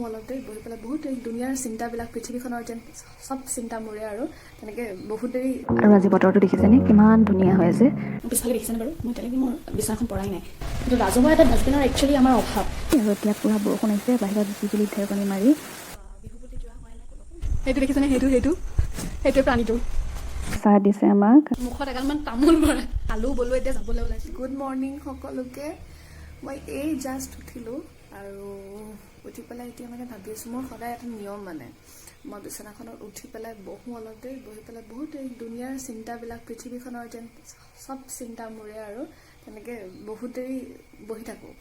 অলপ দেৰি বহি পেলাই বহুত দেৰি দুনিয়াৰ চিন্তাবিলাক পৃথিৱীখনৰ যেন চব চিন্তা মোৰে আৰু তেনেকৈ বহুত দেৰি। আৰু আজি বতৰটো দেখিছেনে কিমান ধুনীয়া হৈ আছে। পিছফালে দেখিছেনে বাৰু মই তেনেকৈ মোৰ বিচনাখন পৰাই নাই, কিন্তু ৰাজহুৱা এটা ডাষ্টবিনৰ একচুৱেলি আমাৰ অভাৱ। আৰু এতিয়া পুৰা বৰষুণ আহিছে, বাহিৰত বিজুলী ঢেৰেকনি মাৰি বিহু বুলি যোৱা হোৱাই নাই সেইটো দেখিছেনে, সেইটোৱে প্ৰাণীটো চাহ দিছে আমাক। মুখত এগালমান তামোল ভৰাই আলু বলো এতিয়া যাবলৈ ওলাইছে। গুড মৰ্ণিং সকলোকে। মই এই জাষ্ট উঠিলোঁ আৰু উঠি পেলাই এতিয়া মানে ভাবি আছোঁ, মোৰ সদায় এটা নিয়ম মানে মই বিচনাখনত উঠি পেলাই বহোঁ অলপ দেৰি, বহি পেলাই বহুত দেৰি দুনিয়াৰ চিন্তাবিলাক পৃথিৱীখনৰ যেন চব চিন্তা মোৰে আৰু তেনেকৈ বহুত দেৰি বহি থাকোঁ।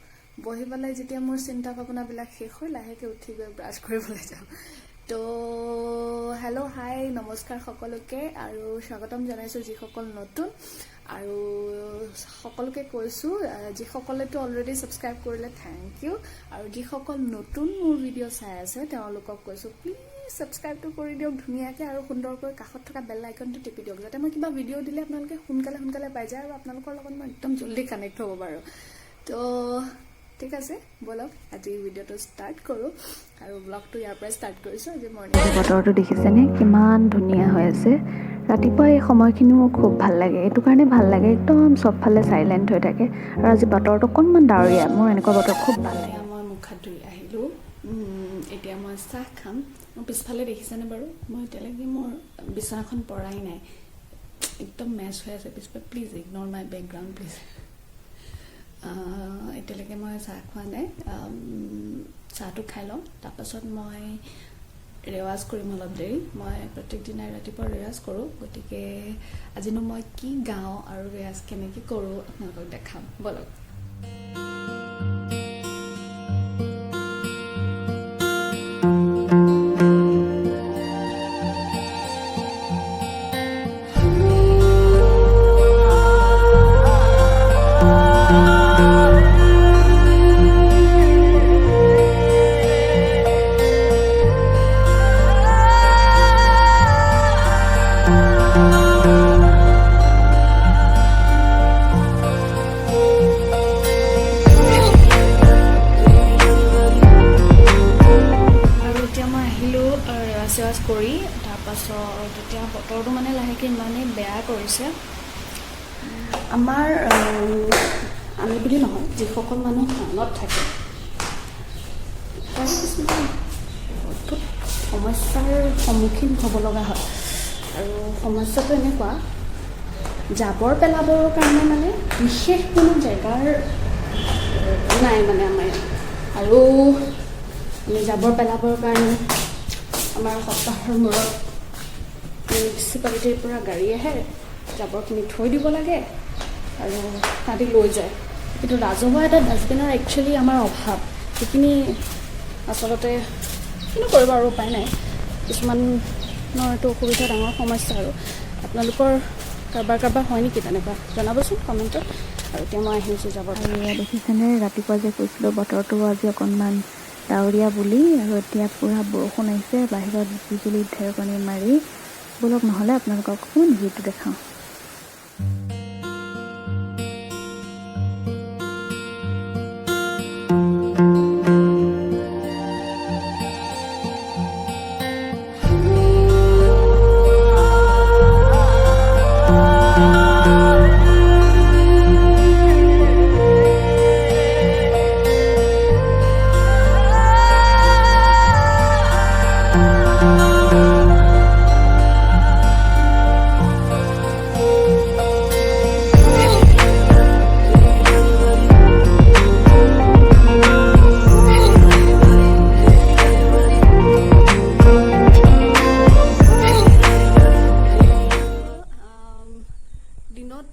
বহি পেলাই যেতিয়া মোৰ চিন্তা ভাৱনাবিলাক শেষ হৈ লাহেকৈ উঠি গৈ ব্ৰাছ কৰিবলৈ যাওঁ। তো হেল্ল' হাই নমস্কাৰ সকলোকে আৰু স্বাগতম জনাইছোঁ যিসকল নতুন, আৰু সকলোকে কৈছোঁ যিসকলেতো অলৰেডি ছাবস্ক্ৰাইব কৰিলে থেংক ইউ, আৰু যিসকল নতুন মোৰ ভিডিঅ' চাই আছে তেওঁলোকক কৈছোঁ প্লিজ ছাবস্ক্ৰাইবটো কৰি দিয়ক ধুনীয়াকৈ, আৰু সুন্দৰকৈ কাষত থকা বেল আইকনটো টিপি দিয়ক যাতে মই কিবা ভিডিঅ' দিলে আপোনালোকে সোনকালে পাই যায় আৰু আপোনালোকৰ লগত মই একদম জল্দি কানেক্ট হ'ব পাৰোঁ। তো ঠিক আছে ব'লক আজি ভিডিঅ'টো ষ্টাৰ্ট কৰোঁ, আৰু ব্লগটো ইয়াৰ পৰাই ষ্টাৰ্ট কৰিছোঁ। আজি মৰ্ণিং বতৰটো দেখিছেনে কিমান ধুনীয়া হৈ আছে। ৰাতিপুৱা এই সময়খিনি মোৰ খুব ভাল লাগে, এইটো কাৰণে ভাল লাগে একদম চবফালে চাইলেণ্ট হৈ থাকে, আৰু আজি বতৰটো অকণমান ডাৱৰীয়া, মোৰ এনেকুৱা বতৰ খুব ভাল লাগে। মই মুখ হাত ধুই আহিলোঁ, এতিয়া মই চাহ খাম। মোৰ পিছফালে দেখিছেনে বাৰু, মই এতিয়ালৈকে মোৰ বিচনাখন পৰাই নাই, একদম মেচ হৈ আছে পিছফালে, please ignore my background please. এতিয়ালৈকে মই চাহ খোৱা নাই, চাহটো খাই লওঁ, তাৰপাছত মই ৰেৱাজ কৰিম অলপ দেৰি। মই প্ৰত্যেক দিনাই ৰাতিপুৱা ৰেৱাজ কৰোঁ, গতিকে আজিনো মই কি গাওঁ আৰু ৰেৱাজ কেনেকৈ কৰোঁ আপোনালোকক দেখাম ব'লক। ৰেৱাজ কৰি তাৰপাছত এতিয়া বতৰটো মানে লাহেকৈ ইমানেই বেয়া কৰিছে। আমাৰ আমি বুলি নহয়, যিসকল মানুহ টাউনত থাকে তাৰে কিছুমান অদ্ভুত সমস্যাৰ সন্মুখীন হ'ব লগা হয়, আৰু সমস্যাটো এনেকুৱা জাবৰ পেলাবৰ কাৰণে মানে বিশেষ কোনো জেগাৰ নাই মানে আমাৰ ইয়াত, আৰু আমি জাবৰ পেলাবৰ কাৰণে আমাৰ সপ্তাহৰ মূৰত মিউনিচিপালিটিৰ পৰা গাড়ী আহে, জাবৰখিনি থৈ দিব লাগে আৰু তাহাঁতি লৈ যায়, কিন্তু ৰাজহুৱা এটা ডাষ্টবিনৰ একচুৱেলি আমাৰ অভাৱ। সেইখিনি আচলতে কিনো কৰিব আৰু উপায় নাই, কিছুমানৰ এইটো অসুবিধা ডাঙৰ সমস্যা, আৰু আপোনালোকৰ কাৰোবাৰ হয় নেকি তেনেকুৱা জনাবচোন কমেণ্টত। আৰু এতিয়া মই আহিছোঁ জাবৰ। দেখিছেনে ৰাতিপুৱা যে কৈছিলোঁ বতৰটো আজি অকণমান ডাৱৰীয়া বুলি, আৰু এতিয়া পুৰা বৰষুণ আহিছে, বাহিৰত বিজুলী ঢেৰেকনি মাৰি। ব'লক নহ'লে আপোনালোকক অকণমান ভিউটো দেখাওঁ।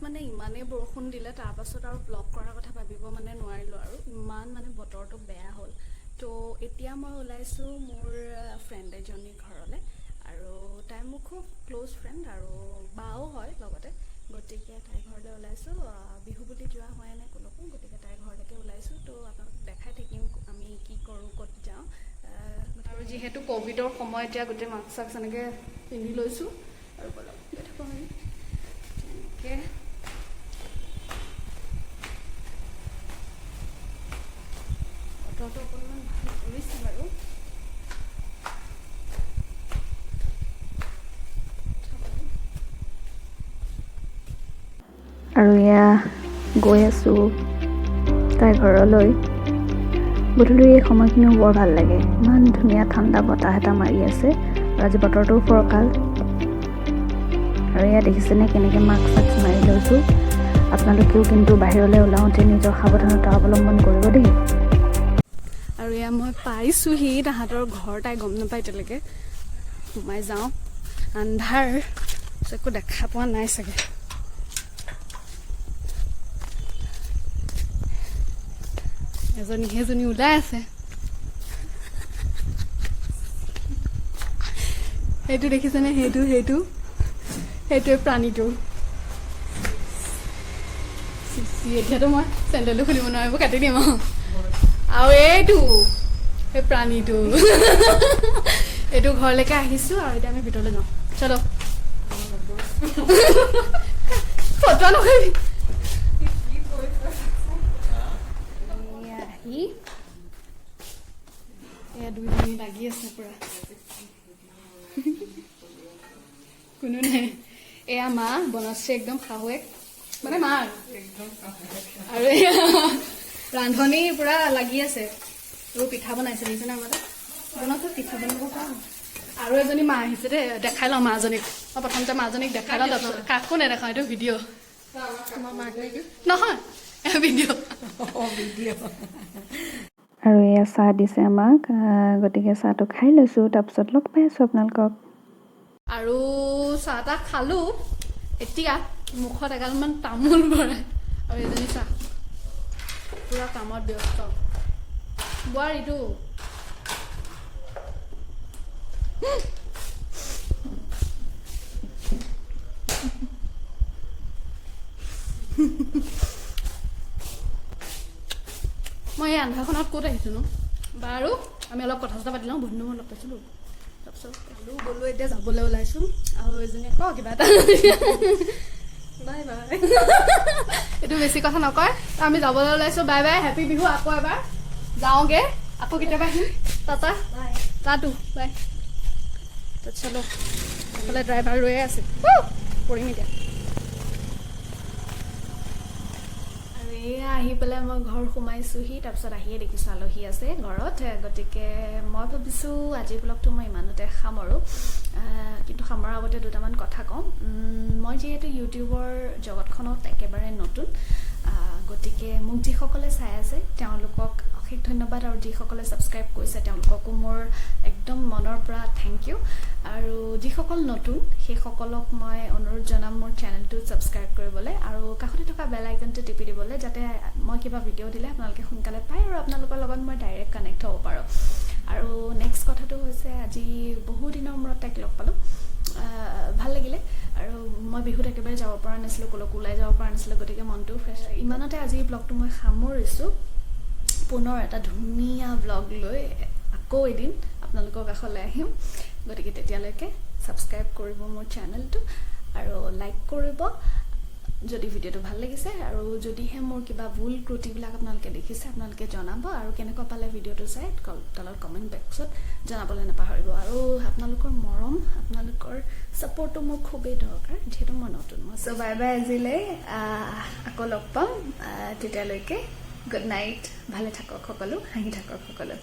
মানে ইমানেই বৰষুণ দিলে, তাৰপাছত আৰু ব্লগ কৰাৰ কথা ভাবিব মানে নোৱাৰিলোঁ, আৰু ইমান মানে বতৰটো বেয়া হ'ল। তো এতিয়া মই ওলাইছোঁ মোৰ ফ্ৰেণ্ড এজনীৰ ঘৰলৈ, আৰু তাই মোৰ খুব ক্ল'জ ফ্ৰেণ্ড আৰু বাও হয় লগতে, গতিকে তাইৰ ঘৰলৈ ওলাইছোঁ। বিহু বুলি যোৱা হোৱাই নাই ক'লৈকো, গতিকে তাইৰ ঘৰলৈকে ওলাইছোঁ। তো আপোনালোকক দেখাই থাকিম আমি কি কৰোঁ, ক'ত যাওঁ। আৰু যিহেতু ক'ভিডৰ সময়, এতিয়া গোটেই মাস্ক চাস্ক এনেকৈ পিন্ধি লৈছোঁ, আৰু ব'লক গৈ থাকোঁ আমি তেনেকৈ। বতৰটো অকণমান ভাল কৰিছে বাৰু, আৰু এয়া গৈ আছোঁ তাইৰ ঘৰলৈ। গধূলি এই সময়খিনিও বৰ ভাল লাগে, ইমান ধুনীয়া ঠাণ্ডা বতাহ এটা মাৰি আছে আৰু আজি বতৰটোও ফৰকাল। আৰু এয়া দেখিছেনে কেনেকৈ মাস্ক চাস্ক মাৰি লৈছোঁ। আপোনালোকেও কিন্তু বাহিৰলৈ ওলাওঁতে নিজৰ সাৱধানতা অৱলম্বন কৰিব দেই। আৰু এয়া মই পাইছোঁহি তাহাঁতৰ ঘৰ, তাই গম নাপায় এতিয়ালৈকে। সোমাই যাওঁ, আন্ধাৰ একো দেখা পোৱা নাই চাগে। এজনী সেইজনী ওলাই আছে। সেইটো দেখিছেনে? সেইটোৱে প্ৰাণীটো। এতিয়াতো মই চেণ্ডেলটো খুলিব নোৱাৰিব, কাটি দিম আৰু এইটো সেই প্ৰাণীটো। এইটো ঘৰলৈকে আহিছোঁ আৰু এতিয়া আমি ভিতৰলৈ যাওঁ। চলো। ফটো নকৰিবি। আহি এয়া দুইজনী লাগি আছে পুৰা। কোনো নাই। এয়া মা বনাইছে একদম শাহুৱেক, মানে মা আৰু এয়া ৰান্ধনি পুৰা লাগি আছে। আৰু পিঠা বনাইছে দেখিছেনে? আমাৰ বনাইছে পিঠা বনাব পাওঁ। আৰু এজনী মা আহিছে দেই, দেখাই লওঁ মাজনীক। মই প্ৰথমতে মাজনীক দেখাই লওঁ, তাৰপিছত কাকো নেদেখাওঁ। এইটো ভিডিঅ' নহয়, ভিডিঅ'। আৰু এয়া চাহ দিছে আমাক, গতিকে চাহটো খাই লৈছোঁ, তাৰপিছত লগ পাই আছোঁ আপোনালোকক। আৰু চাহ তাহ খালোঁ। এতিয়া মুখত এগালমান তামোল ভৰাই আৰু এজনী চাহ পুৰা কামত ব্যস্ত। বোৱাৰীটো মই এই আন্ধাৰখনত ক'ত আহিছোঁ নো? বাৰু আমি অলপ কথা চথা পাতি লওঁ। বহুত দিনৰ মূৰত লগ পাইছিলোঁ। তাৰপিছত কালো গ'লোঁ, এতিয়া যাবলৈ ওলাইছোঁ। আৰু এজনীয়ে কওঁ কিবা এটা। Bye bye. এইটো বেছি কথা নকয়। আমি যাবলৈ ওলাইছোঁ। Bye bye, happy Bihu. আকৌ এবাৰ যাওঁগৈ, আকৌ কেতিয়াবা আহিম। টাটা টাটো বাই। চলো, এইফালে ড্ৰাইভাৰ ৰৈয়ে আছে। পৰিম এতিয়া। এয়া আহি পেলাই মই ঘৰ সোমাইছোঁহি। তাৰপিছত আহিয়ে দেখিছোঁ আলহী আছে ঘৰত। গতিকে মই ভাবিছোঁ আজিৰ ব্লগটো মই ইমানতে সামৰোঁ। কিন্তু সামৰাৰ আগতে দুটামান কথা কওঁ। মই যিহেতু ইউটিউবৰ জগতখনত একেবাৰে নতুন, গতিকে মোক যিসকলে চাই আছে তেওঁলোকক অশেষ ধন্যবাদ, আৰু যিসকলে ছাবস্ক্ৰাইব কৰিছে তেওঁলোককো মোৰ একদম মনৰ পৰা থেংক ইউ। আৰু যিসকল নতুন সেইসকলক মই অনুৰোধ জনাম মোৰ চেনেলটো ছাবস্ক্ৰাইব কৰিবলৈ আৰু কাষতে থকা বেল আইকনটো টিপি দিবলৈ, যাতে মই কিবা ভিডিঅ' দিলে আপোনালোকে সোনকালে পায় আৰু আপোনালোকৰ লগত মই ডাইৰেক্ট কানেক্ট হ'ব পাৰোঁ। আৰু নেক্সট কথাটো হৈছে, আজি বহু দিনৰ মূৰত তাইক লগ পালোঁ, ভাল লাগিলে। আৰু মই বিহুত একেবাৰে যাব পৰা নাছিলোঁ, ক'লৈকো ওলাই যাব পৰা নাছিলোঁ, গতিকে মনটো ফ্ৰেছ। ইমানতে আজি ব্লগটো মই সামৰিছোঁ। পুনৰ এটা ধুনীয়া ব্লগ লৈ আকৌ এদিন আপোনালোকৰ কাষলৈ আহিম। গতিকে তেতিয়ালৈকে ছাবস্ক্ৰাইব কৰিব মোৰ চেনেলটো আৰু লাইক কৰিব যদি ভিডিঅ'টো ভাল লাগিছে। আৰু যদিহে মোৰ কিবা ভুল ত্ৰুটিবিলাক আপোনালোকে দেখিছে আপোনালোকে জনাব, আৰু কেনেকুৱা পালে ভিডিঅ'টো চাই তলত কমেণ্ট বক্সত জনাবলৈ নাপাহৰিব। আৰু আপোনালোকৰ মৰম, আপোনালোকৰ ছাপোৰ্টটো মোৰ খুবেই দৰকাৰ, যিহেতু মই নতুন। চ' বাই বাই আজিলৈ, আকৌ লগ পাম। তেতিয়ালৈকে গুড নাইট, ভালে থাকক সকলো, হাঁহি থাকক সকলো।